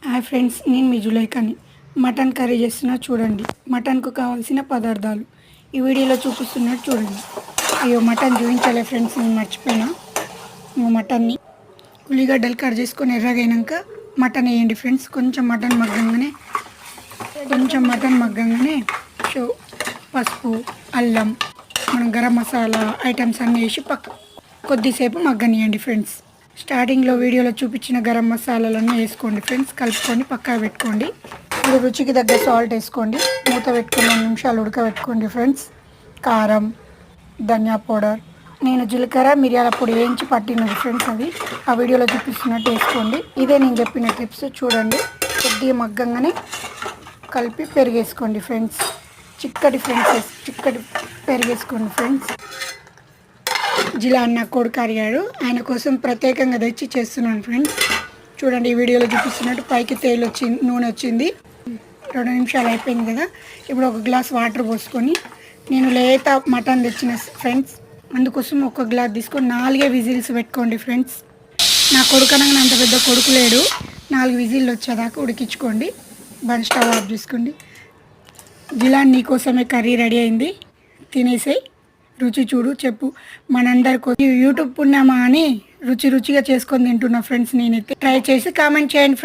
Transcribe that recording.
Hi friends, నేను మీ జులైకాని. Mutton curry చేస్తున్నా చూడండి. మటన్కు కావాల్సిన పదార్థాలు ఈ వీడియోలో చూపిస్తున్నట్టు చూడండి. అయ్యో మటన్ చూపించలే ఫ్రెండ్స్, నేను మర్చిపోయినా. మటన్ని ఉల్లిగడ్డలు కట్ చేసుకొని ఎర్రగైనాక మటన్ వేయండి ఫ్రెండ్స్. కొంచెం మటన్ మగ్గంగానే పసుపు, అల్లం, మనం గరం మసాలా ఐటమ్స్ అన్నీ వేసి కొద్దిసేపు మగ్గనియండి ఫ్రెండ్స్. స్టార్టింగ్లో వీడియోలో చూపించిన గరం మసాలాలన్నీ వేసుకోండి ఫ్రెండ్స్. కలుపుకొని పక్కా పెట్టుకోండి. ఇప్పుడు రుచికి తగ్గ సాల్ట్ వేసుకోండి. మూత పెట్టుకుని 2 నిమిషాలు ఉడకబెట్టుకోండి ఫ్రెండ్స్. కారం, ధనియా పౌడర్, నేను జీలకర్ర మిరియాల పొడి వేయించి పట్టినది ఫ్రెండ్స్. అది ఆ వీడియోలో చూపిస్తున్నట్టు వేసుకోండి. ఇదే నేను చెప్పిన టిప్స్ చూడండి. కొద్దిగా మగ్గంగానే కలిపి పెరిగేసుకోండి ఫ్రెండ్స్. చిక్కటి పెరిగేసుకోండి ఫ్రెండ్స్. జిలా అన్న కొడుకు అడిగాడు, ఆయన కోసం ప్రత్యేకంగా తెచ్చి చేస్తున్నాను ఫ్రెండ్స్. చూడండి, ఈ వీడియోలో చూపిస్తున్నట్టు పైకి నూనె వచ్చింది. 2 నిమిషాలు అయిపోయింది కదా. ఇప్పుడు ఒక గ్లాస్ వాటర్ పోసుకొని, నేను లేత మటన్ తెచ్చిన ఫ్రెండ్స్, అందుకోసం ఒక గ్లాస్ తీసుకొని 4 విజిల్స్ పెట్టుకోండి ఫ్రెండ్స్. నా కొడుకు అనగా అంత పెద్ద కొడుకు లేడు. 4 విజిల్లు వచ్చేదాకా ఉడికించుకోండి. స్టవ్ ఆఫ్ చేసుకోండి. జిలా నీకోసమే కర్రీ రెడీ అయింది, తినేసేయి. రుచి చూడు, చెప్పు. మనందరికీ యూట్యూబ్ పుణ్యమా అని రుచిగా చేసుకొని తింటున్నా ఫ్రెండ్స్. నేనైతే ట్రై చేసి కామెంట్ చేయండి.